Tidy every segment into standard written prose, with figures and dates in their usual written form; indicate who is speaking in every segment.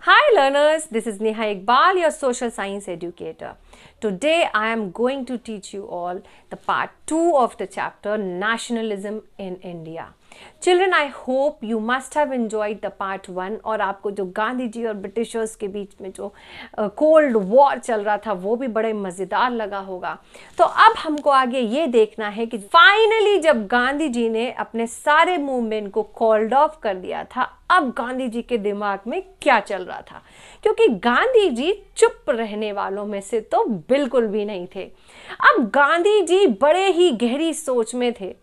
Speaker 1: Hi learners, this is Neha Iqbal, your social science educator. Today I am going to teach you all the part 2 of the chapter Nationalism in India. Children, I hope you must have enjoyed the part 1 और आपको जो गांधी जी और Britishers के बीच में जो cold war चल रहा था वो भी बड़े मज़ेदार लगा होगा। तो अब हमको आगे ये देखना है कि फाइनली जब गांधी जी ने अपने सारे मूवमेंट को कॉल्ड ऑफ कर दिया था, अब गांधी जी के दिमाग में क्या चल रहा था, क्योंकि गांधी जी चुप रहने वालों में से तो बिल्कुल भी नहीं थे। अब गांधी जी बड़े ही गहरी सोच में थे।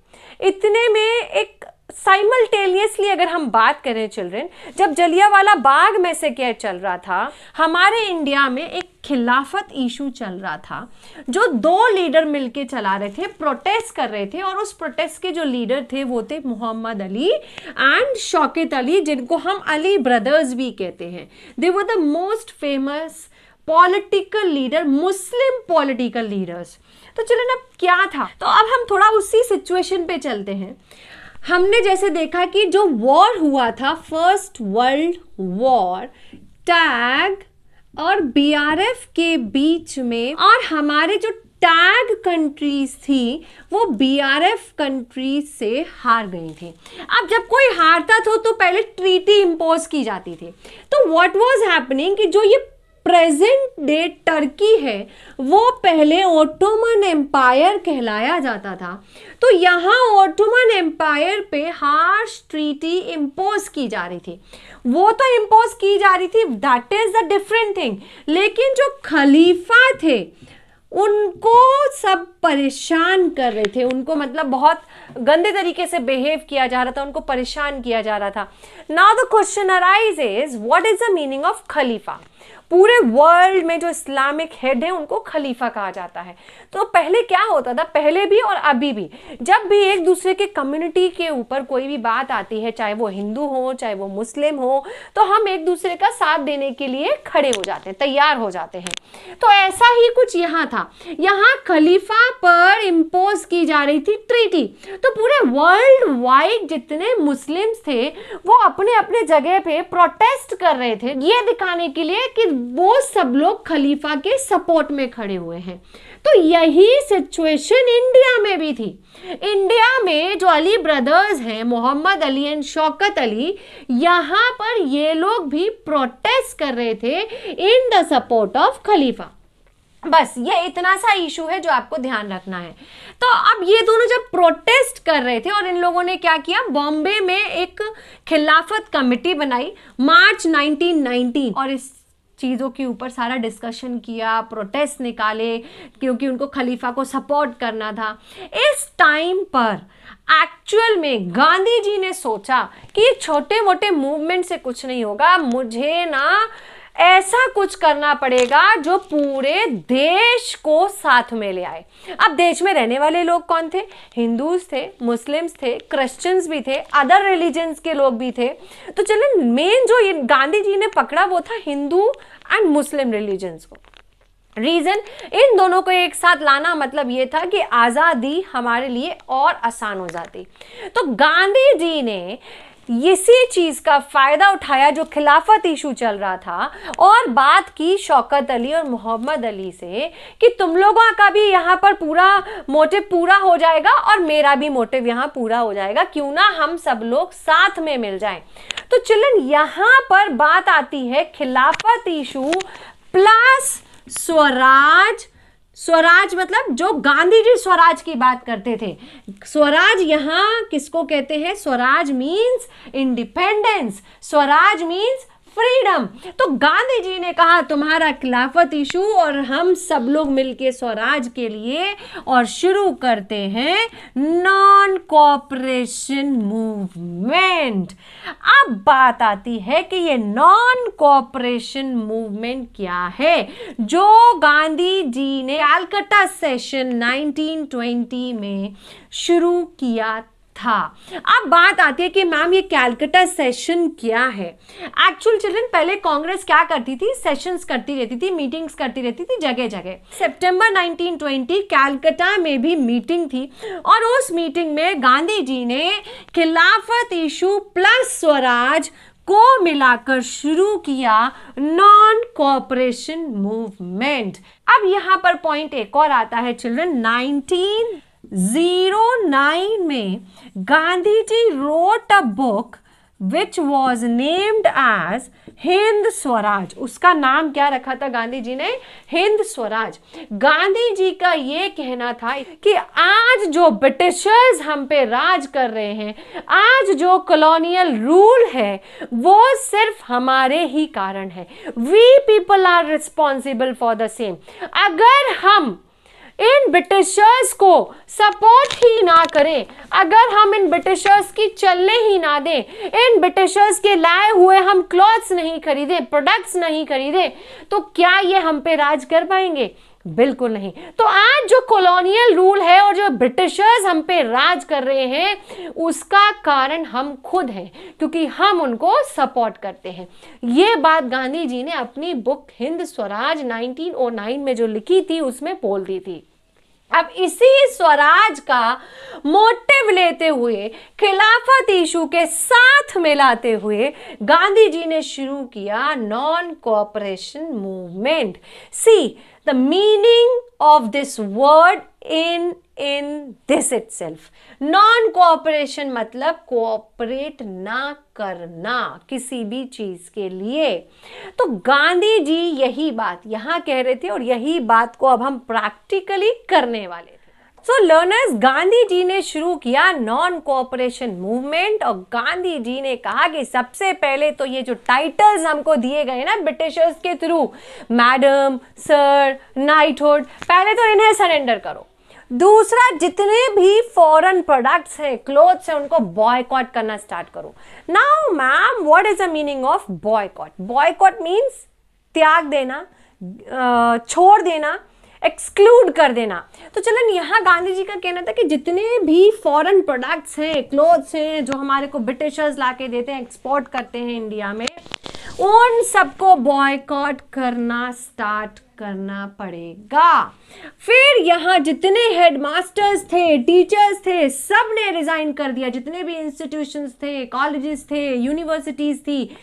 Speaker 1: इतने में एक साइमल्टेनियसली अगर हम बात करें चिल्ड्रन, जब जलियांवाला बाग में से क्या चल रहा था, हमारे इंडिया में एक खिलाफत इशू चल रहा था जो दो लीडर मिलके चला रहे थे, प्रोटेस्ट कर रहे थे। और उस प्रोटेस्ट के जो लीडर थे वो थे मोहम्मद अली एंड शौकत अली, जिनको हम अली ब्रदर्स भी कहते हैं। They were the most famous political leader, Muslim political leaders. तो चलो अब क्या था, तो अब हम थोड़ा उसी सिचुएशन पे चलते हैं। हमने जैसे देखा कि जो वॉर हुआ था, फर्स्ट वर्ल्ड वॉर, टैग और बीआरएफ के बीच में, और हमारे जो टैग कंट्रीज थी वो बीआरएफ कंट्रीज से हार गई थी। अब जब कोई हारता था तो पहले ट्रीटी इंपोज की जाती थी। तो व्हाट वाज हैपनिंग कि जो ये प्रेजेंट डे टर्की है वो पहले ओटोमन एम्पायर कहलाया जाता था। तो यहाँ ओटोमन एम्पायर पे हार्श ट्रीटी इम्पोज की जा रही थी, वो तो इम्पोज की जा रही थी, that is the different thing. लेकिन जो खलीफा थे उनको सब परेशान कर रहे थे, उनको मतलब बहुत गंदे तरीके से बिहेव किया जा रहा था, उनको परेशान किया जा रहा था। Now the question arises, what is the meaning of Khalifa? पूरे वर्ल्ड में जो इस्लामिक हेड है उनको खलीफा कहा जाता है। तो पहले क्या होता था, पहले भी और अभी भी, जब भी एक दूसरे के कम्युनिटी के ऊपर कोई भी बात आती है, चाहे वो हिंदू हो चाहे वो मुस्लिम हो, तो हम एक दूसरे का साथ देने के लिए खड़े हो जाते हैं, तैयार हो जाते हैं। तो ऐसा ही कुछ यहाँ था, यहाँ खलीफा पर इम्पोज की जा रही थी ट्रीटी। तो पूरे वर्ल्ड वाइड जितने मुस्लिम्स थे वो अपने अपने जगह पे प्रोटेस्ट कर रहे थे, ये दिखाने के लिए कि वो सब लोग खलीफा के सपोर्ट में खड़े हुए हैं। तो यही सिचुएशन इंडिया में भी थी। इंडिया में जो अली ब्रदर्स हैं, मोहम्मद अली एंड शौकत अली, यहां पर ये लोग भी प्रोटेस्ट कर रहे थे इन द सपोर्ट ऑफ खलीफा। बस ये इतना सा इशू है जो आपको ध्यान रखना है। तो अब ये दोनों जब प्रोटेस्ट कर रहे थे और इन लोगों ने क्या किया, बॉम्बे में एक खिलाफत कमेटी बनाई मार्च 1919 और इस चीज़ों के ऊपर सारा डिस्कशन किया, प्रोटेस्ट निकाले, क्योंकि उनको खलीफा को सपोर्ट करना था। इस टाइम पर एक्चुअल में गांधी जी ने सोचा कि छोटे मोटे मूवमेंट से कुछ नहीं होगा, मुझे ना ऐसा कुछ करना पड़ेगा जो पूरे देश को साथ में ले आए। अब देश में रहने वाले लोग कौन थे? हिंदूज थे, मुस्लिम्स थे, क्रिश्चियंस भी थे, अदर रिलीजन्स के लोग भी थे। तो चलो मेन जो गांधी जी ने पकड़ा वो था हिंदू एंड मुस्लिम रिलीजन्स को। रीजन, इन दोनों को एक साथ लाना मतलब ये था कि आज़ादी हमारे लिए और आसान हो जाती। तो गांधी जी ने इसी चीज का फायदा उठाया जो खिलाफत इशू चल रहा था, और बात की शौकत अली और मोहम्मद अली से कि तुम लोगों का भी यहाँ पर पूरा मोटिव पूरा हो जाएगा और मेरा भी मोटिव यहाँ पूरा हो जाएगा, क्यों ना हम सब लोग साथ में मिल जाएं। तो चिल्ड्रन यहाँ पर बात आती है खिलाफत इशू प्लस स्वराज। स्वराज मतलब जो गांधी जी स्वराज की बात करते थे, स्वराज यहाँ किसको कहते हैं? Swaraj means independence, Swaraj means freedom. तो गांधी जी ने कहा तुम्हारा खिलाफत इशू और हम सब लोग मिलके स्वराज के लिए, और शुरू करते हैं नॉन कोऑपरेशन मूवमेंट। अब बात आती है कि ये नॉन कोऑपरेशन मूवमेंट क्या है जो गांधी जी ने कलकत्ता सेशन 1920 में शुरू किया था। अब बात आती है कि मैम ये कलकत्ता सेशन क्या है? एक्चुअल चिल्ड्रन, पहले कांग्रेस क्या करती थी, सेशंस करती रहती थी, मीटिंग्स करती रहती थी जगह जगह। सितंबर 1920 कलकत्ता में भी मीटिंग थी, और उस मीटिंग में गांधी जी ने खिलाफत इशू प्लस स्वराज को मिलाकर शुरू किया नॉन कोऑपरेशन मूवमेंट। अब यहां पर पॉइंट एक और आता है चिल्ड्रन, 1909 में Gandhi ji wrote a book which was named as Hind Swaraj. उसका नाम क्या रखा था गांधी जी ने? हिंद स्वराज। गांधी जी का ये कहना था कि आज जो ब्रिटिशर्स हम पे राज कर रहे हैं, आज जो कॉलोनियल रूल है, वो सिर्फ हमारे ही कारण है। We people are responsible for the same. अगर हम इन ब्रिटिशर्स को सपोर्ट ही ना करें, अगर हम इन ब्रिटिशर्स की चलने ही ना दें, इन ब्रिटिशर्स के लाए हुए हम क्लॉथ्स नहीं खरीदें, प्रोडक्ट्स नहीं खरीदें, तो क्या ये हम पे राज कर पाएंगे? बिल्कुल नहीं। तो आज जो कॉलोनियल रूल है और जो ब्रिटिशर्स हम पे राज कर रहे हैं, उसका कारण हम खुद हैं, क्योंकि हम उनको सपोर्ट करते हैं। ये बात गांधी जी ने अपनी बुक हिंद स्वराज 1909 में जो लिखी थी उसमें बोल दी थी। अब इसी स्वराज का मोटिव लेते हुए, खिलाफत इशू के साथ मिलाते हुए गांधी जी ने शुरू किया non cooperation movement. See the meaning of this word in this itself. Non cooperation मतलब कोऑपरेट ना करना किसी भी चीज के लिए। तो गांधी जी यही बात यहां कह रहे थे और यही बात को अब हम प्रैक्टिकली करने वाले थे। सो लर्नर्स, गांधी जी ने शुरू किया नॉन कोऑपरेशन मूवमेंट और गांधी जी ने कहा कि सबसे पहले तो ये जो टाइटल्स हमको दिए गए ना ब्रिटिशर्स के थ्रू, मैडम, सर, नाइटहुड, पहले तो इन्हें सरेंडर करो। दूसरा, जितने भी फॉरेन प्रोडक्ट्स हैं, क्लोथ्स हैं, उनको बॉयकॉट करना स्टार्ट करो। Now ma'am, what is the meaning of boycott? Boycott means त्याग देना, छोड़ देना, एक्सक्लूड कर देना। तो चलन यहाँ गांधी जी का कहना था कि जितने भी फॉरेन प्रोडक्ट्स हैं, क्लोथ्स हैं, जो हमारे को ब्रिटिशर्स लाके देते हैं, एक्सपोर्ट करते हैं इंडिया में, उन सबको बॉयकॉट करना स्टार्ट करना पड़ेगा। फिर यहाँ जितने हेडमास्टर्स थे, टीचर्स थे, सब ने रिजाइन कर दिया। जितने भी इंस्टीट्यूशंस थे, कॉलेजेस थे, यूनिवर्सिटीज थी,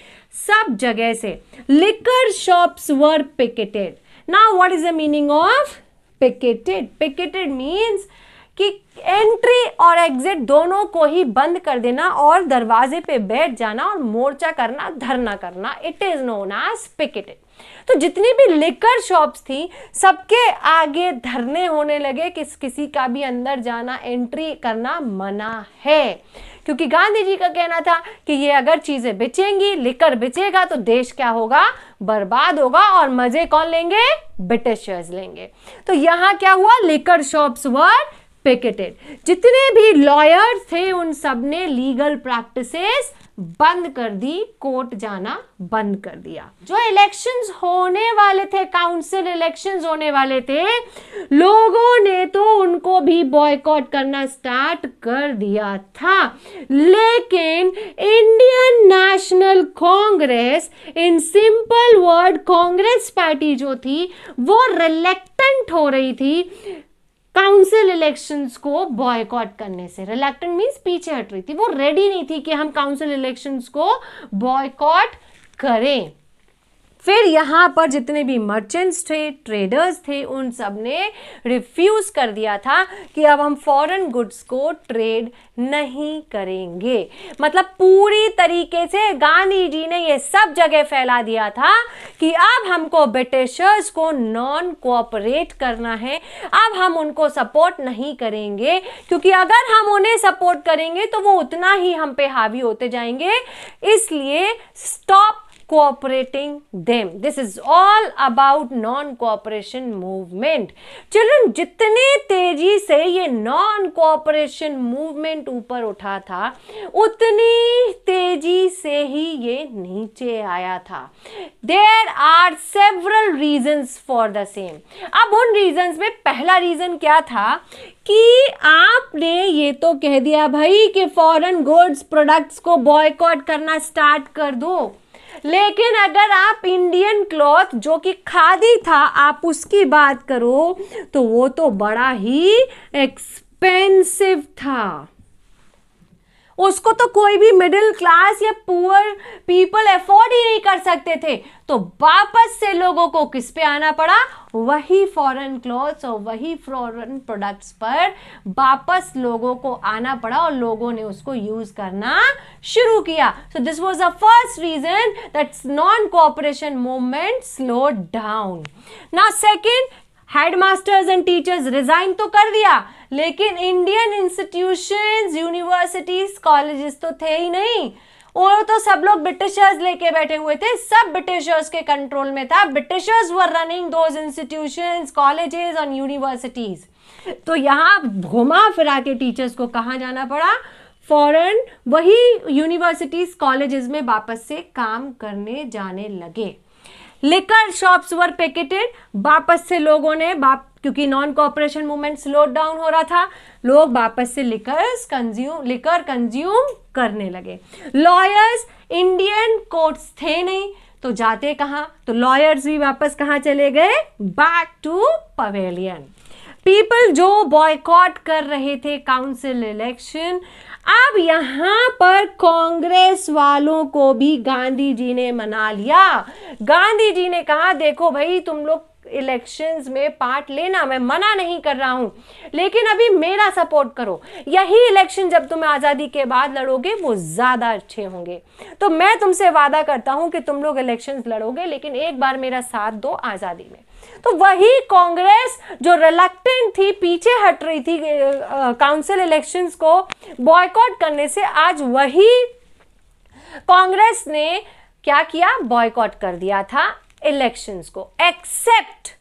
Speaker 1: सब जगह से। Liquor shops were picketed. Now what is the meaning of picketed? Picketed means कि एंट्री और एग्जिट दोनों को ही बंद कर देना और दरवाजे पे बैठ जाना और मोर्चा करना, धरना करना। It is known as picketed. तो जितनी भी लिकर शॉप्स थी, सबके आगे धरने होने लगे कि किसी का भी अंदर जाना, एंट्री करना मना है, क्योंकि गांधी जी का कहना था कि ये अगर चीजें बेचेंगी, लिकर बेचेगा, तो देश क्या होगा? बर्बाद होगा। और मजे कौन लेंगे? ब्रिटिशर्स लेंगे। तो यहां क्या हुआ? लिकर शॉप्स वर पिकेटेड। जितने भी लॉयर्स थे उन सब ने लीगल प्रैक्टिसेस बंद कर दी, कोर्ट जाना बंद कर दिया। जो इलेक्शंस होने वाले थे, काउंसिल इलेक्शंस होने वाले थे, लोगों ने तो उनको भी बॉयकॉट करना स्टार्ट कर दिया था। लेकिन Indian national Congress, in simple word Congress party जो थी, वो रिलेक्टेंट हो रही थी काउंसिल इलेक्शंस को बॉयकॉट करने से। रिलेक्टेंट मींस पीछे हट रही थी, वो रेडी नहीं थी कि हम काउंसिल इलेक्शंस को बॉयकॉट करें। फिर यहाँ पर जितने भी मर्चेंट्स थे, ट्रेडर्स थे, उन सब ने रिफ्यूज कर दिया था कि अब हम फॉरेन गुड्स को ट्रेड नहीं करेंगे। मतलब पूरी तरीके से गांधी जी ने ये सब जगह फैला दिया था कि अब हमको ब्रिटिशर्स को नॉन कोऑपरेट करना है, अब हम उनको सपोर्ट नहीं करेंगे, क्योंकि अगर हम उन्हें सपोर्ट करेंगे तो वो उतना ही हम पे हावी होते जाएंगे। इसलिए stop cooperating them. This is all about non-cooperation movement. Children, जितने तेजी से ये non-cooperation movement ऊपर उठा था, उतनी तेजी से ही ये नीचे आया था। There are several reasons for the same. अब उन reasons में पहला reason क्या था कि आपने ये तो कह दिया भाई कि फॉरेन गुड्स प्रोडक्ट्स को बॉयकॉट करना स्टार्ट कर दो, लेकिन अगर आप इंडियन क्लॉथ जो कि खादी था, आप उसकी बात करो तो वो तो बड़ा ही एक्सपेंसिव था। उसको तो कोई भी मिडिल क्लास या पुअर पीपल अफोर्ड ही नहीं कर सकते थे। तो वापस से लोगों को किस पे आना पड़ा, वही फॉरेन क्लॉथ्स और वही फॉरेन प्रोडक्ट्स पर वापस लोगों को आना पड़ा और लोगों ने उसको यूज करना शुरू किया। So this was the first reason that non cooperation movement slowed down. Now second, headmasters and teachers resign तो कर दिया, लेकिन इंडियन इंस्टीट्यूशंस, यूनिवर्सिटीज, कॉलेजेस तो थे ही नहीं, और तो सब लोग ब्रिटिशर्स लेके बैठे हुए थे, सब ब्रिटिशर्स के कंट्रोल में था। Britishers were running those institutions, colleges और यूनिवर्सिटीज। तो यहाँ घुमा फिरा के टीचर्स को कहाँ जाना पड़ा, फॉरेन वही यूनिवर्सिटीज, कॉलेजेस में वापस से काम करने जाने लगे। लिकर शॉप्स वर पिकेटेड, वापस से लोगों ने क्योंकि non cooperation movement slow down हो रहा था, लोग वापस से लिकर कंज्यूम करने लगे। लॉयर्स, इंडियन कोर्ट्स थे नहीं तो जाते कहाँ, तो लॉयर्स भी वापस कहाँ चले गए, बैक टू पवेलियन। पीपल जो बॉयकॉट कर रहे थे काउंसिल इलेक्शन, अब यहां पर कांग्रेस वालों को भी गांधी जी ने मना लिया। गांधी जी ने कहा देखो भाई तुम लोग इलेक्शंस में पार्ट लेना, मैं मना नहीं कर रहा हूं, लेकिन अभी मेरा सपोर्ट करो। यही इलेक्शन जब तुम आजादी के बाद लड़ोगे वो ज्यादा अच्छे होंगे। तो मैं तुमसे वादा करता हूं कि तुम लोग इलेक्शंस लड़ोगे, लेकिन एक बार मेरा साथ दो आजादी में। तो वही कांग्रेस जो रिलक्टेंट थी, पीछे हट रही थी काउंसिल इलेक्शंस को बॉयकॉट करने से, आज वही कांग्रेस ने क्या किया, बॉयकॉट कर दिया था इलेक्शंस को, एक्सेप्ट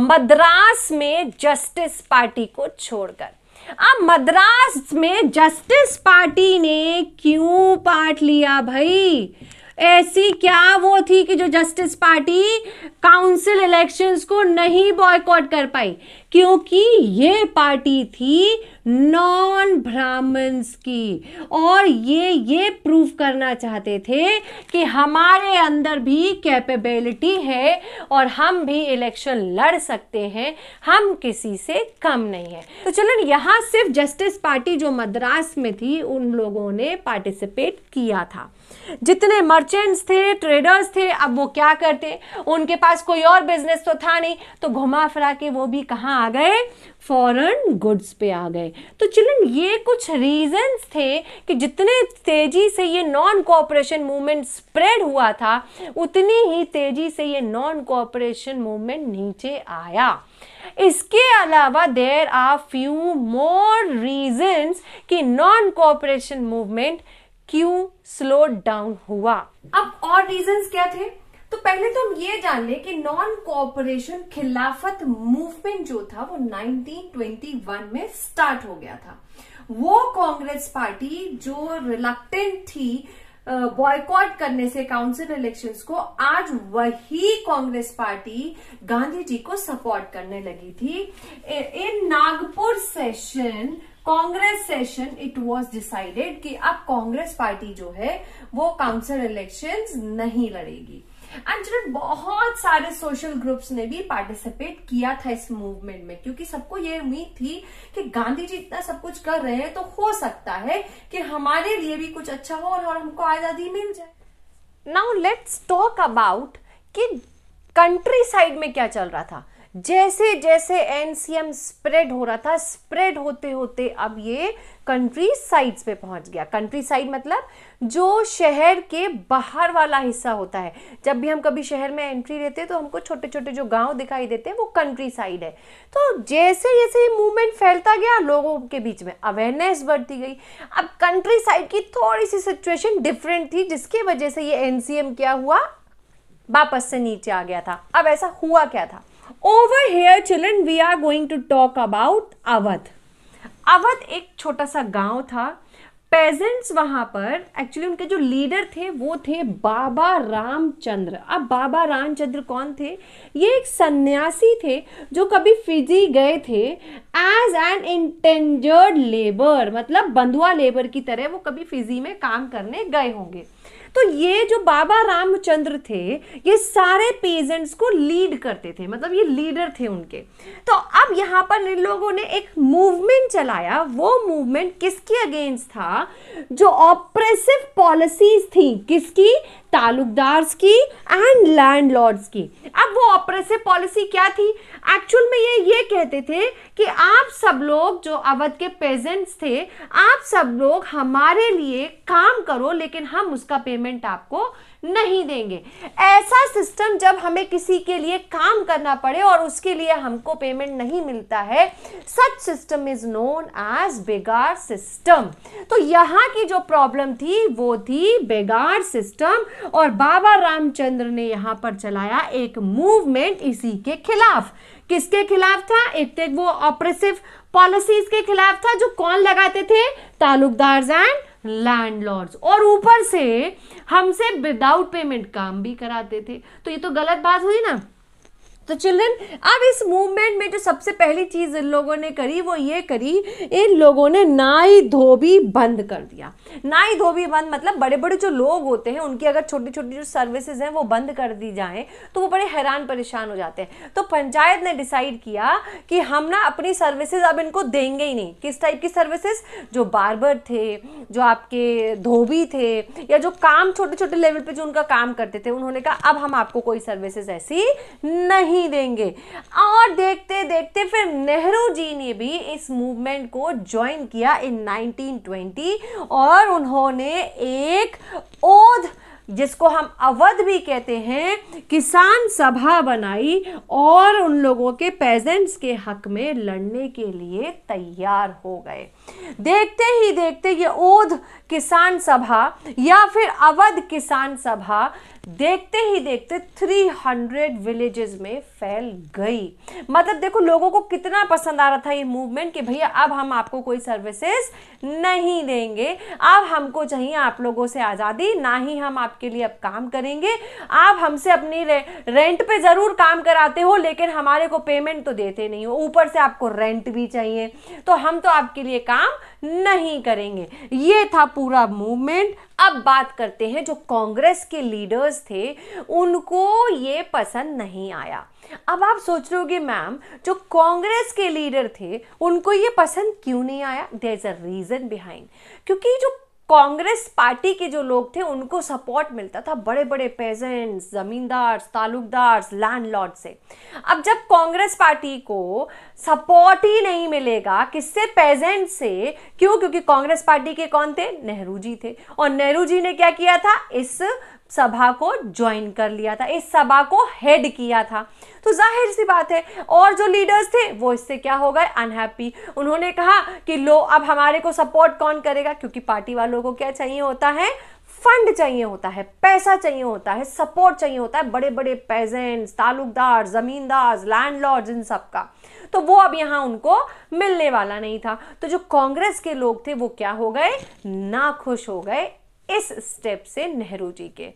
Speaker 1: मद्रास में जस्टिस पार्टी को छोड़कर। अब मद्रास में जस्टिस पार्टी ने क्यों पार्ट लिया भाई, ऐसी क्या वो थी कि जो जस्टिस पार्टी काउंसिल इलेक्शंस को नहीं बॉयकॉट कर पाई, क्योंकि ये पार्टी थी नॉन ब्राह्मण्स की, और ये प्रूव करना चाहते थे कि हमारे अंदर भी कैपेबिलिटी है और हम भी इलेक्शन लड़ सकते हैं, हम किसी से कम नहीं है। तो चलो यहाँ सिर्फ जस्टिस पार्टी जो मद्रास में थी उन लोगों ने पार्टिसिपेट किया था। जितने मर्चेंट्स थे, ट्रेडर्स थे, अब वो क्या करते, उनके पास कोई और बिजनेस तो था नहीं, तो घुमा फिरा के वो भी कहाँ आ गए, फॉरेन गुड्स पे आ गए। तो चिल्ड्रन ये कुछ रीजंस थे कि जितने तेजी से ये नॉन कोऑपरेशन मूवमेंट स्प्रेड हुआ था, उतनी ही तेजी से ये नॉन कोऑपरेशन मूवमेंट नीचे आया। इसके अलावा there are few more reasons कि नॉन कोऑपरेशन मूवमेंट क्यों स्लो डाउन हुआ। अब और रीजंस क्या थे, तो पहले तो हम ये जान ले कि नॉन कोऑपरेशन खिलाफत मूवमेंट जो था वो 1921 में स्टार्ट हो गया था। वो कांग्रेस पार्टी जो रिलक्टेंट थी बॉयकॉट करने से काउंसिल इलेक्शंस को, आज वही कांग्रेस पार्टी गांधी जी को सपोर्ट करने लगी थी। In Nagpur session, Congress session, it was decided कि अब कांग्रेस पार्टी जो है वो काउंसिल इलेक्शंस नहीं लड़ेगी। एंड बहुत सारे सोशल ग्रुप्स ने भी पार्टिसिपेट किया था इस मूवमेंट में, क्योंकि सबको ये उम्मीद थी कि गांधी जी इतना सब कुछ कर रहे हैं तो हो सकता है कि हमारे लिए भी कुछ अच्छा हो और हमको आजादी मिल जाए। नाउ लेट्स टॉक अबाउट कि कंट्री साइड में क्या चल रहा था। जैसे जैसे एनसीएम स्प्रेड हो रहा था, स्प्रेड होते होते अब ये कंट्री साइड्स पे पहुंच गया। कंट्री साइड मतलब जो शहर के बाहर वाला हिस्सा होता है। जब भी हम कभी शहर में एंट्री लेते हैं तो हमको छोटे छोटे जो गांव दिखाई देते हैं वो कंट्री साइड है। तो जैसे जैसे ये मूवमेंट फैलता गया, लोगों के बीच में अवेयरनेस बढ़ती गई। अब कंट्री साइड की थोड़ी सी सिचुएशन डिफरेंट थी, जिसकी वजह से ये एनसीएम क्या हुआ, वापस से नीचे आ गया था। अब ऐसा हुआ क्या था? Over here children we are going to talk about Awadh. Awadh एक छोटा सा गांव था। पेजेंट्स वहां पर एक्चुअली उनके जो लीडर थे वो थे बाबा रामचंद्र। अब बाबा रामचंद्र कौन थे? ये एक सन्यासी थे जो कभी फिजी गए थे एज एन इंटेंजर्ड लेबर, मतलब बंधुआ लेबर की तरह वो कभी फिजी में काम करने गए होंगे। तो ये जो बाबा रामचंद्र थे ये सारे पेजेंट्स को लीड करते थे, मतलब ये लीडर थे उनके। तो अब यहाँ पर इन लोगों ने एक मूवमेंट चलाया। वो मूवमेंट किसके अगेंस्ट था? जो ऑप्रेसिव पॉलिसीज थी, किसकी? तालुकदार्स की एंड लैंडलॉर्ड्स की। अब वो ऑप्रेसिव पॉलिसी क्या थी? एक्चुअल में ये कहते थे कि आप सब लोग जो अवध के पेजेंट्स थे, आप सब लोग हमारे लिए काम करो, लेकिन हम उसका पेमेंट आपको नहीं देंगे। ऐसा सिस्टम जब हमें किसी के लिए काम करना पड़े और उसके लिए हमको पेमेंट नहीं मिलता है, such system is known as begar system. तो यहाँ की जो प्रॉब्लम थी वो थी बेगार सिस्टम, और बाबा रामचंद्र ने यहाँ पर चलाया एक मूवमेंट इसी के खिलाफ। किसके खिलाफ था? एक तो वो ऑप्रेसिव पॉलिसीज के खिलाफ था जो कौन लगाते थे? तालुकदार्स एंड लैंडलॉर्ड्स, और ऊपर से हमसे विदाउट पेमेंट काम भी कराते थे। तो ये तो गलत बात हुई ना। तो चिल्ड्रन, अब इस मूवमेंट में जो सबसे पहली चीज इन लोगों ने करी वो ये करी, इन लोगों ने नाई धोबी बंद कर दिया। नाई धोबी बंद मतलब बड़े बड़े जो लोग होते हैं उनकी अगर छोटी छोटी जो सर्विसेज हैं वो बंद कर दी जाए तो वो बड़े हैरान परेशान हो जाते हैं। तो पंचायत ने डिसाइड किया कि हम ना अपनी सर्विसेज अब इनको देंगे ही नहीं। किस टाइप की सर्विसेज? जो बार्बर थे, जो आपके धोबी थे, या जो काम छोटे छोटे लेवल पे जो उनका काम करते थे, उन्होंने कहा अब हम आपको कोई सर्विसेज ऐसी नहीं देंगे। और देखते देखते फिर नेहरू जी ने भी इस मूवमेंट को ज्वाइन किया इन 1920, और उन्होंने एक ओथ, जिसको हम अवध भी कहते हैं, किसान सभा बनाई और उन लोगों के पेजेंट्स के हक में लड़ने के लिए तैयार हो गए। देखते ही देखते ये ओध किसान सभा या फिर अवध किसान सभा देखते ही देखते 300 विलेजेस में फैल गई। मतलब देखो लोगों को कितना पसंद आ रहा था ये मूवमेंट कि भैया अब हम आपको कोई सर्विसेज नहीं देंगे, अब हमको चाहिए आप लोगों से आज़ादी, ना ही हम आपके लिए अब काम करेंगे। आप हमसे अपनी रेंट पे ज़रूर काम कराते हो लेकिन हमारे को पेमेंट तो देते नहीं हो, ऊपर से आपको रेंट भी चाहिए, तो हम तो आपके लिए काम नहीं करेंगे। ये था पूरा मूवमेंट। अब बात करते हैं जो कांग्रेस के लीडर्स थे, उनको ये पसंद नहीं आया। अब आप सोच रहे होगे मैम जो कांग्रेस के लीडर थे उनको ये पसंद क्यों नहीं आया? There is a reason behind. क्योंकि जो कांग्रेस पार्टी के जो लोग थे उनको सपोर्ट मिलता था बड़े बड़े पेजेंट्स, जमींदार, तालुकदार, लैंडलॉर्ड से। अब जब कांग्रेस पार्टी को सपोर्ट ही नहीं मिलेगा, किससे? पेजेंट से। क्यों? क्योंकि कांग्रेस पार्टी के कौन थे? नेहरू जी थे, और नेहरू जी ने क्या किया था? इस सभा को ज्वाइन कर लिया था, इस सभा को हेड किया था। तो जाहिर सी बात है और जो लीडर्स थे वो इससे क्या हो गए? अनहैप्पी। उन्होंने कहा कि लो अब हमारे को सपोर्ट कौन करेगा? क्योंकि पार्टी वालों को क्या चाहिए होता है? फंड चाहिए होता है, पैसा चाहिए होता है, सपोर्ट चाहिए होता है बड़े बड़े पेजेंट्स, तालुकदार, जमींदार, लैंडलॉर्ड्स, इन सब का। तो वो अब यहाँ उनको मिलने वाला नहीं था। तो जो कांग्रेस के लोग थे वो क्या हो गए? नाखुश हो गए इस स्टेप से नेहरू जी के।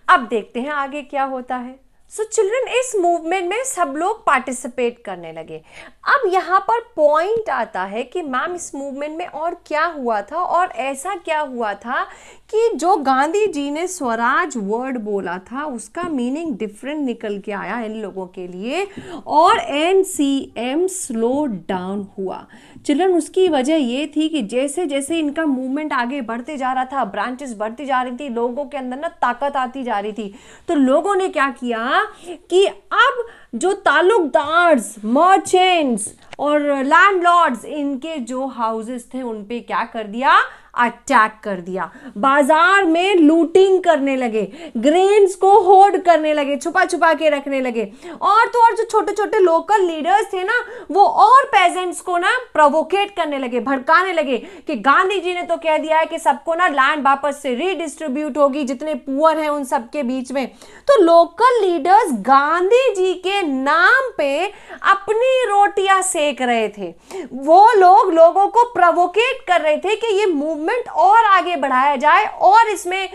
Speaker 1: अब देखते हैं आगे क्या होता है। सो चिल्ड्रन, इस मूवमेंट में सब लोग पार्टिसिपेट करने लगे। अब यहाँ पर पॉइंट आता है कि मैम इस मूवमेंट में और क्या हुआ था, और ऐसा क्या हुआ था कि जो गांधी जी ने स्वराज वर्ड बोला था उसका मीनिंग डिफरेंट निकल के आया इन लोगों के लिए, और एनसीएम स्लो डाउन हुआ। चिल्ड्रन, उसकी वजह ये थी कि जैसे जैसे इनका मूवमेंट आगे बढ़ते जा रहा था, ब्रांचेस बढ़ती जा रही थी, लोगों के अंदर ना ताकत आती जा रही थी, तो लोगों ने क्या किया कि अब जो तालुकदार्स, मर्चेंट्स और लैंडलॉर्ड्स, इनके जो हाउसेस थे उन पे क्या कर दिया? अटैक कर दिया। बाजार में लूटिंग करने लगे, ग्रेन्स को होर्ड करने लगे, छुपा छुपा के रखने लगे। और तो और जो छोटे छोटे लोकल लीडर्स थे ना वो और पेजेंट्स को ना प्रोवोकेट करने लगे, भड़काने लगे कि गांधी जी ने तो कह दिया है कि सबको ना लैंड वापस से रीडिस्ट्रीब्यूट होगी, जितने पुअर हैं उन सबके बीच में। तो लोकल लीडर्स गांधी जी के नाम पे अपनी रोटियां सेक रहे थे। वो लोग लोगों को प्रोवोकेट कर रहे थे कि ये मूवमेंट मूवमेंट और आगे बढ़ाया जाए और इसमें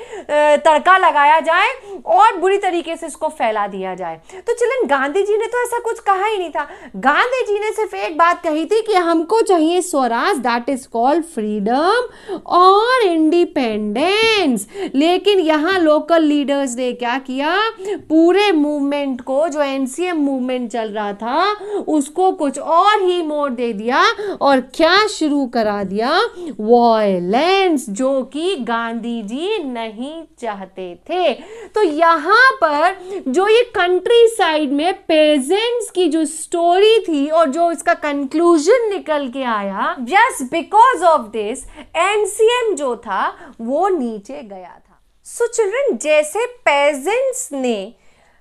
Speaker 1: तड़का लगाया जाए और बुरी तरीके से इसको फैला दिया जाए। तो चिल्ड्रन, गांधी जी ने तो ऐसा कुछ कहा ही नहीं था। गांधी जी ने सिर्फ एक बात कही थी कि हमको चाहिए Swaraj, that is called freedom और इंडिपेंडेंस। लेकिन यहाँ लोकल लीडर्स ने क्या किया, पूरे मूवमेंट को, जो एनसीएम मूवमेंट चल रहा था, उसको कुछ और ही मोड़ दे दिया और क्या शुरू करा दिया, वायलेंस, जो कि गांधी जी नहीं चाहते थे। तो यहाँ पर जो ये कंट्री साइड में पेजेंट्स की जो स्टोरी थी और जो इसका कंक्लूजन निकल के आया, just because of this NCM जो था वो नीचे गया था। सो चिल्ड्रन, जैसे पेजेंट्स ने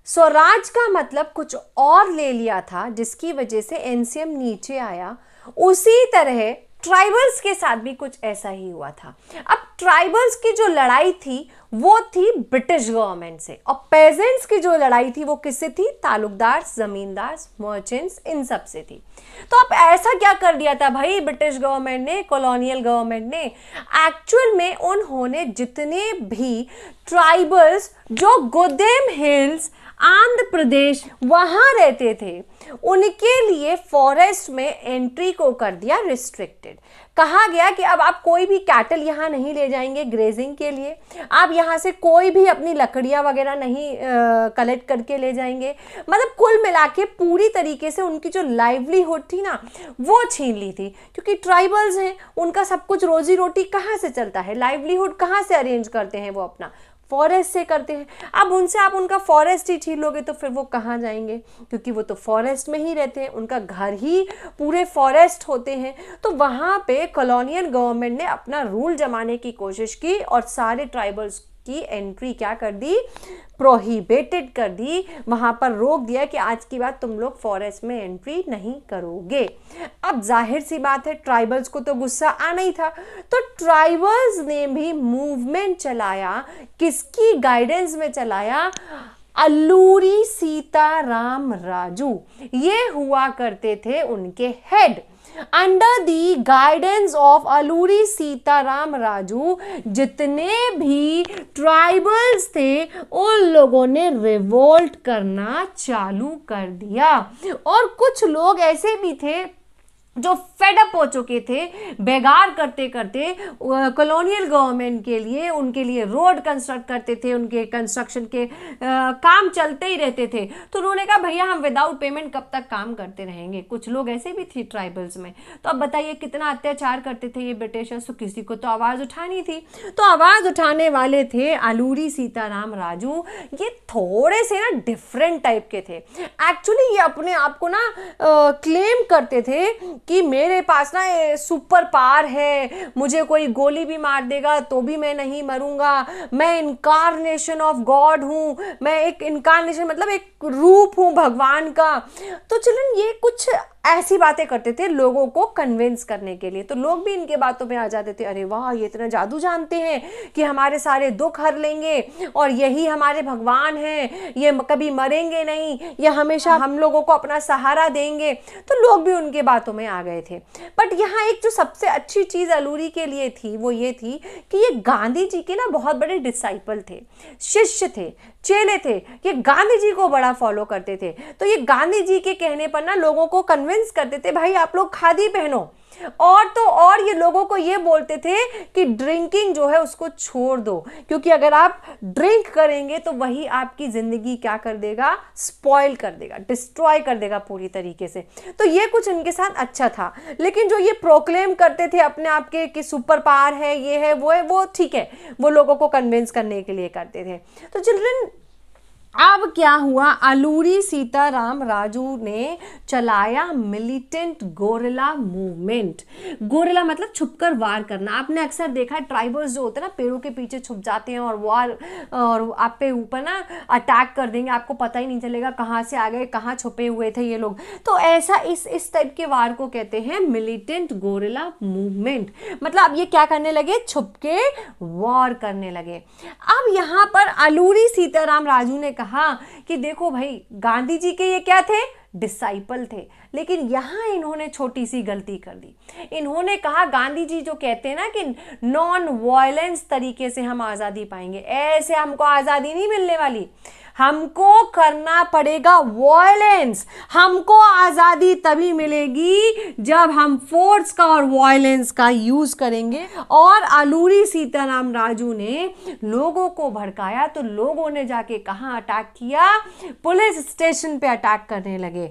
Speaker 1: स्वराज का मतलब कुछ और ले लिया था जिसकी वजह से एनसीएम नीचे आया, उसी तरह ट्राइबल्स के साथ भी कुछ ऐसा ही हुआ था। अब ट्राइबल्स की जो लड़ाई थी वो थी ब्रिटिश गवर्नमेंट से, और पेजेंट्स की जो लड़ाई थी वो किससे थी, तालुकदार, जमींदार, मर्चेंट्स, इन सब से थी। तो अब ऐसा क्या कर दिया था भाई ब्रिटिश गवर्नमेंट ने, कॉलोनियल गवर्नमेंट ने, एक्चुअल में उन्होंने जितने भी ट्राइबल्स जो गोदेम हिल्स, आंध्र प्रदेश, वहां रहते थे, उनके लिए फॉरेस्ट में एंट्री को कर दिया रिस्ट्रिक्टेड। कहा गया कि अब आप कोई भी कैटल यहाँ नहीं ले जाएंगे ग्रेजिंग के लिए, आप यहाँ से कोई भी अपनी लकड़ियाँ वगैरह नहीं कलेक्ट करके ले जाएंगे। मतलब कुल मिला के पूरी तरीके से उनकी जो लाइवलीहुड थी ना, वो छीन ली थी, क्योंकि ट्राइबल्स हैं, उनका सब कुछ रोजी रोटी कहाँ से चलता है, लाइवलीहुड कहाँ से अरेंज करते हैं, वो अपना फॉरेस्ट से करते हैं। अब उनसे आप उनका फॉरेस्ट ही छीन लोगे तो फिर वो कहाँ जाएंगे, क्योंकि वो तो फॉरेस्ट में ही रहते हैं, उनका घर ही पूरे फॉरेस्ट होते हैं। तो वहाँ पे कॉलोनियल गवर्नमेंट ने अपना रूल जमाने की कोशिश की और सारे ट्राइबल्स की एंट्री क्या कर दी, प्रोहिबिटेड कर दी, वहां पर रोक दिया कि आज की बात तुम लोग फॉरेस्ट में एंट्री नहीं करोगे। अब जाहिर सी बात है ट्राइबल्स को तो गुस्सा आना ही था, तो ट्राइबल्स ने भी मूवमेंट चलाया, किसकी गाइडेंस में चलाया, अल्लूरी सीताराम राजू, ये हुआ करते थे उनके head. Under the guidance of Alluri Sitaram Raju जितने भी ट्राइबल्स थे उन लोगों ने रिवोल्ट करना चालू कर दिया, और कुछ लोग ऐसे भी थे जो फेडअप हो चुके थे, बेगार करते करते कॉलोनियल गवर्नमेंट के लिए, उनके लिए रोड कंस्ट्रक्ट करते थे, उनके कंस्ट्रक्शन के काम चलते ही रहते थे। तो उन्होंने कहा भैया हम विदाउट पेमेंट कब तक काम करते रहेंगे। कुछ लोग ऐसे भी थे ट्राइबल्स में। तो अब बताइए कितना अत्याचार करते थे ये ब्रिटिशर्स, तो किसी को तो आवाज़ उठानी थी। तो आवाज़ उठाने वाले थे अल्लूरी सीताराम राजू। ये थोड़े से ना डिफरेंट टाइप के थे। एक्चुअली ये अपने आप को ना क्लेम करते थे कि मेरे पास ना सुपर पावर है, मुझे कोई गोली भी मार देगा तो भी मैं नहीं मरूंगा, मैं इनकारनेशन ऑफ गॉड हूँ, मैं एक इनकारनेशन मतलब एक रूप हूँ भगवान का। तो चिल्ड्रन ये कुछ ऐसी बातें करते थे लोगों को कन्विंस करने के लिए। तो लोग भी इनके बातों में आ जाते थे, अरे वाह ये इतना जादू जानते हैं कि हमारे सारे दुख हर लेंगे और यही हमारे भगवान हैं, ये कभी मरेंगे नहीं, ये हमेशा हम लोगों को अपना सहारा देंगे। तो लोग भी उनके बातों में आ गए थे। बट यहाँ एक जो सबसे अच्छी चीज़ अल्लूरी के लिए थी वो ये थी कि ये गांधी जी के ना बहुत बड़े डिसाइपल थे, शिष्य थे, चेले थे, ये गांधी जी को बड़ा फॉलो करते थे। तो ये गांधी जी के कहने पर ना लोगों को कन्विंस करते थे भाई आप लोग खादी पहनो, और तो और ये लोगों को ये बोलते थे कि ड्रिंकिंग जो है उसको छोड़ दो, क्योंकि अगर आप ड्रिंक करेंगे तो वही आपकी जिंदगी क्या कर देगा, स्पॉइल कर देगा, डिस्ट्रॉय कर देगा पूरी तरीके से। तो ये कुछ इनके साथ अच्छा था। लेकिन जो ये प्रोक्लेम करते थे अपने आप के कि सुपर पावर है, ये है, वो ठीक है, वो लोगों को कन्विंस करने के लिए करते थे। तो चिल्ड्रन अब क्या हुआ, अल्लूरी सीताराम राजू ने चलाया मिलिटेंट गोरिल्ला मूवमेंट। गोरिल्ला मतलब छुपकर वार करना। आपने अक्सर देखा है ट्राइबल्स जो होते हैं ना पेड़ों के पीछे छुप जाते हैं और वार और आप पे ऊपर ना अटैक कर देंगे, आपको पता ही नहीं चलेगा कहाँ से आ गए, कहाँ छुपे हुए थे ये लोग। तो ऐसा इस टाइप के वार को कहते हैं मिलिटेंट गोरिल्ला मूवमेंट। मतलब अब ये क्या करने लगे, छुप के वॉर करने लगे। अब यहाँ पर अल्लूरी सीताराम राजू ने कहा कि देखो भाई गांधी जी के ये क्या थे, डिसाइपल थे। लेकिन यहाँ इन्होंने छोटी सी गलती कर दी। इन्होंने कहा, गांधी जी जो कहते हैं ना कि नॉन वायलेंस तरीके से हम आज़ादी पाएंगे, ऐसे हमको आज़ादी नहीं मिलने वाली, हमको करना पड़ेगा वायलेंस। हमको आज़ादी तभी मिलेगी जब हम फोर्स का और वायलेंस का यूज़ करेंगे। और अलूरी सीताराम राजू ने लोगों को भड़काया, तो लोगों ने जाके कहाँ अटैक किया? पुलिस स्टेशन पे अटैक करने लगे।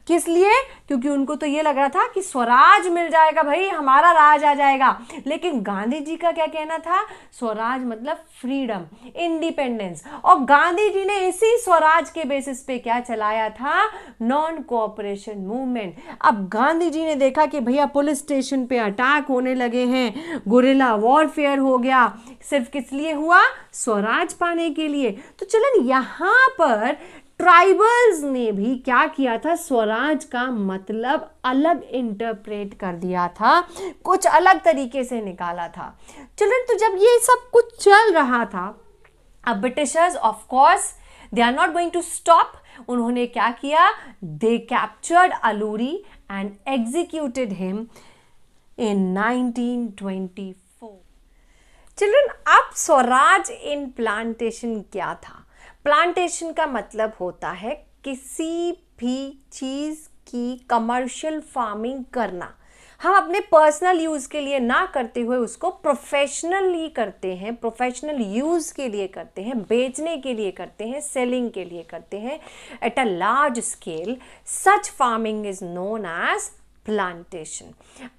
Speaker 1: किस लिए? क्योंकि उनको तो ये लग रहा था कि स्वराज मिल जाएगा, भाई हमारा राज आ जाएगा। लेकिन गांधी जी का क्या कहना था? स्वराज मतलब फ्रीडम, इंडिपेंडेंस। और गांधी जी ने इसी स्वराज के बेसिस पे क्या चलाया था? Non cooperation movement. अब गांधी जी ने देखा कि भैया पुलिस स्टेशन पे अटैक होने लगे हैं, गुरिल्ला वॉरफेयर हो गया, सिर्फ किस लिए हुआ? स्वराज पाने के लिए। तो चलन यहां पर ट्राइबल्स ने भी क्या किया था? स्वराज का मतलब अलग इंटरप्रेट कर दिया था, कुछ अलग तरीके से निकाला था। चलन तो जब ये सब कुछ चल रहा था, अब Britishers of course they are not going to stop. उन्होंने क्या किया? They captured Alluri and executed him in 1924। Children, अब स्वराज इन प्लांटेशन क्या था? प्लांटेशन का मतलब होता है किसी भी चीज की कमर्शियल फार्मिंग करना। हम अपने पर्सनल यूज के लिए ना करते हुए उसको प्रोफेशनली करते हैं, प्रोफेशनल यूज के लिए करते हैं, बेचने के लिए करते हैं, सेलिंग के लिए करते हैं at a large scale. Such farming is known as plantation.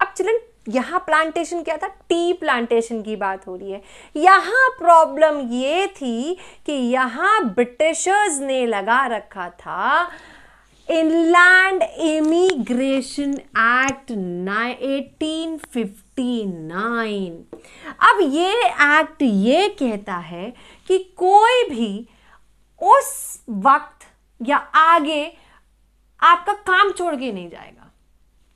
Speaker 1: अब चलन यहाँ प्लांटेशन क्या था? टी प्लांटेशन की बात हो रही है। यहाँ प्रॉब्लम ये थी कि यहाँ ब्रिटिशर्स ने लगा रखा था इनलैंड इमिग्रेशन एक्ट 1859। अब ये एक्ट ये कहता है कि कोई भी उस वक्त या आगे आपका काम छोड़ के नहीं जाएगा,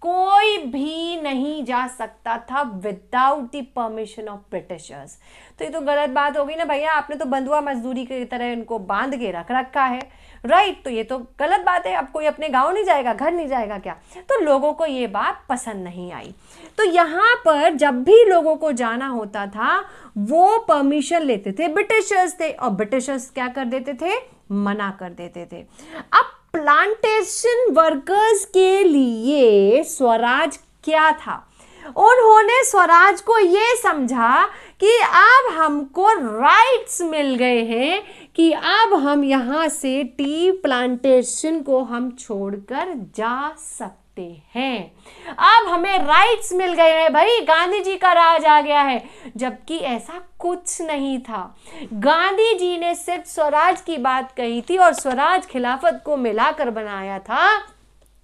Speaker 1: कोई भी नहीं जा सकता था without the permission of Britishers. तो ये तो गलत बात हो गई ना भैया, आपने तो बंधुआ मजदूरी की तरह इनको बांध के रख रखा है, राइट? तो ये तो गलत बात है। अब कोई अपने गांव नहीं जाएगा, घर नहीं जाएगा क्या? तो लोगों को ये बात पसंद नहीं आई। तो यहाँ पर जब भी लोगों को जाना होता था वो परमिशन लेते थे ब्रिटिशर्स थे, और ब्रिटिशर्स क्या कर देते थे? मना कर देते थे। अब प्लांटेशन वर्कर्स के लिए स्वराज क्या था? उन्होंने स्वराज को ये समझा कि अब हमको राइट्स मिल गए हैं कि अब हम यहाँ से टी प्लांटेशन को हम छोड़कर जा सकते हैं। अब हमें राइट्स मिल गए हैं भाई, गांधी जी का राज आ गया है। जबकि ऐसा कुछ नहीं था। गांधी जी ने सिर्फ स्वराज की बात कही थी और स्वराज खिलाफत को मिलाकर बनाया था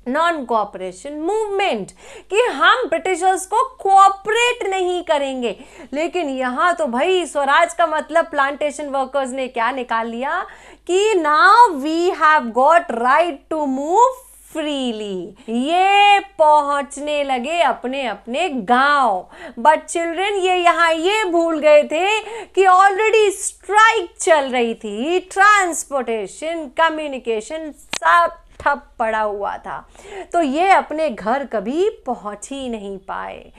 Speaker 1: नॉन कोऑपरेशन मूवमेंट, कि हम ब्रिटिशर्स को कोऑपरेट नहीं करेंगे। लेकिन यहाँ तो भाई स्वराज का मतलब प्लांटेशन वर्कर्स ने क्या निकाल लिया कि now we have got right to move freely. ये पहुंचने लगे अपने अपने गांव। बट चिल्ड्रन ये यहाँ ये भूल गए थे कि ऑलरेडी स्ट्राइक चल रही थी, ट्रांसपोर्टेशन, कम्युनिकेशन सब ठप पड़ा हुआ था। तो ये अपने घर कभी पहुंच ही नहीं पाए।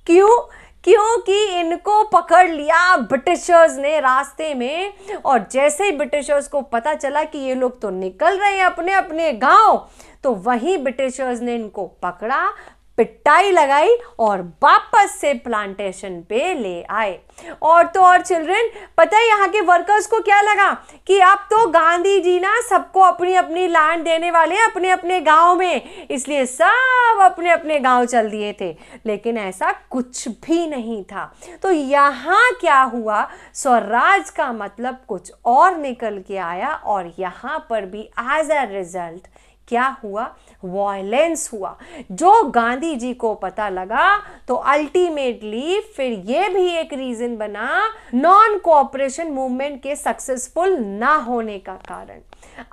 Speaker 1: क्यों? क्योंकि इनको पकड़ लिया ब्रिटिशर्स ने रास्ते में, और जैसे ही ब्रिटिशर्स को पता चला कि ये लोग तो निकल रहे हैं अपने अपने गांव, तो वहीं ब्रिटिशर्स ने इनको पकड़ा, पिटाई लगाई और वापस से प्लांटेशन पे ले आए। और तो और चिल्ड्रन, पता है यहाँ के वर्कर्स को क्या लगा कि अब तो गांधी जी ना सबको अपनी अपनी लैंड देने वाले हैं अपने अपने गांव में, इसलिए सब अपने अपने गांव चल दिए थे। लेकिन ऐसा कुछ भी नहीं था। तो यहाँ क्या हुआ? स्वराज का मतलब कुछ और निकल के आया, और यहाँ पर भी एज अ रिजल्ट क्या हुआ? वायलेंस हुआ। जो गांधी जी को पता लगा तो अल्टीमेटली फिर ये भी एक रीजन बना नॉन कोऑपरेशन मूवमेंट के सक्सेसफुल ना होने का कारण।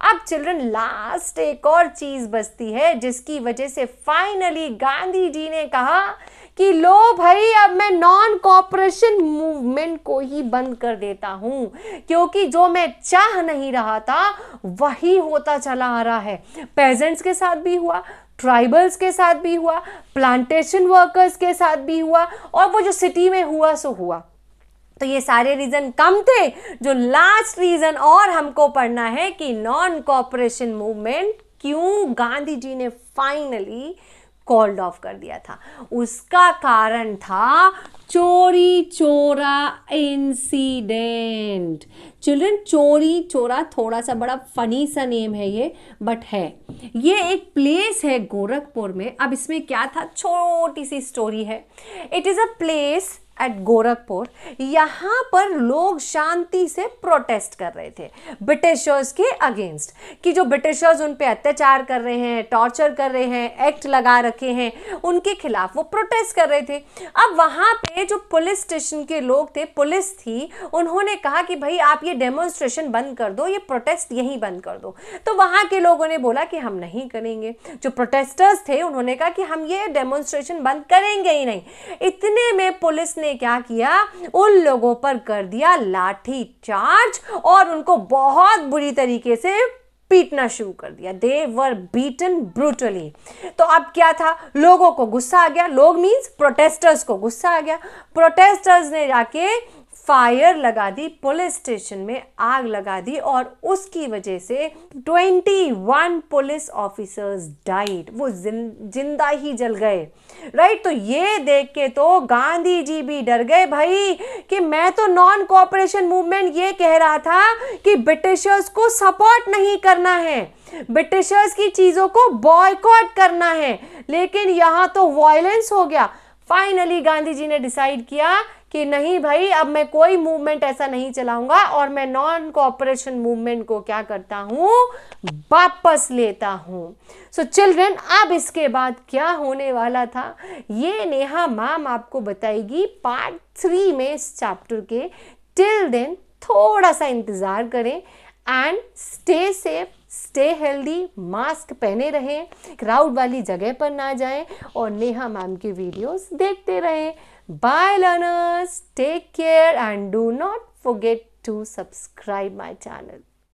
Speaker 1: अब चिल्ड्रन लास्ट एक और चीज बचती है जिसकी वजह से फाइनली गांधी जी ने कहा कि लो भाई अब मैं नॉन कॉपरेशन मूवमेंट को ही बंद कर देता हूं, क्योंकि जो मैं चाह नहीं रहा था वही होता चला आ रहा है। पेजेंट्स के साथ भी हुआ, ट्राइबल्स के साथ भी हुआ, प्लांटेशन वर्कर्स के साथ भी हुआ, और वो जो सिटी में हुआ सो हुआ। तो ये सारे रीजन कम थे। जो लास्ट रीजन और हमको पढ़ना है कि नॉन कॉपरेशन मूवमेंट क्यों गांधी जी ने फाइनली कॉल्ड ऑफ कर दिया था, उसका कारण था चोरी चोरा इंसिडेंट। चिल्ड्रन, चोरी चोरा थोड़ा सा बड़ा फनी सा नेम है ये, बट है। ये एक प्लेस है गोरखपुर में। अब इसमें क्या था, छोटी सी स्टोरी है। It is a place at Gorakhpur. यहाँ पर लोग शांति से प्रोटेस्ट कर रहे थे ब्रिटिशर्स के अगेंस्ट, कि जो ब्रिटिशर्स उन पे अत्याचार कर रहे हैं, टॉर्चर कर रहे हैं, एक्ट लगा रखे हैं, उनके खिलाफ वो प्रोटेस्ट कर रहे थे। अब वहाँ पे जो पुलिस स्टेशन के लोग थे, पुलिस थी, उन्होंने कहा कि भाई आप ये डेमोन्स्ट्रेशन बंद कर दो, ये प्रोटेस्ट यहीं बंद कर दो। तो वहाँ के लोगों ने बोला कि हम नहीं करेंगे। जो प्रोटेस्टर्स थे उन्होंने कहा कि हम ये डेमोन्स्ट्रेशन बंद करेंगे ही नहीं। इतने में पुलिस ने क्या किया, उन लोगों पर कर दिया लाठी चार्ज और उनको बहुत बुरी तरीके से पीटना शुरू कर दिया। दे वर बीटन ब्रूटली। तो अब क्या था, लोगों को गुस्सा आ गया। लोग मींस प्रोटेस्टर्स को गुस्सा आ गया। प्रोटेस्टर्स ने जाके फायर लगा दी, पुलिस स्टेशन में आग लगा दी, और उसकी वजह से 21 पुलिस ऑफिसर्स डाइड। वो जिंदा ही जल गए। राइट। तो ये देख के तो गांधी जी भी डर गए भाई, कि मैं तो नॉन कोऑपरेशन मूवमेंट ये कह रहा था कि ब्रिटिशर्स को सपोर्ट नहीं करना है, ब्रिटिशर्स की चीजों को बॉयकॉट करना है, लेकिन यहां तो वायलेंस हो गया। फाइनली गांधी जी ने डिसाइड किया कि नहीं भाई, अब मैं कोई मूवमेंट ऐसा नहीं चलाऊंगा, और मैं नॉन कोऑपरेशन मूवमेंट को क्या करता हूं, वापस लेता हूं। सो चिल्ड्रन, अब इसके बाद क्या होने वाला था ये नेहा मैम आपको बताएगी पार्ट 3 में इस चैप्टर के। टिल देन थोड़ा सा इंतजार करें and stay safe, stay healthy, mask पहने रहें, क्राउड वाली जगह पर ना जाएं, और नेहा मैम की वीडियोस देखते रहें। Bye learners, take care and do not forget to subscribe my channel.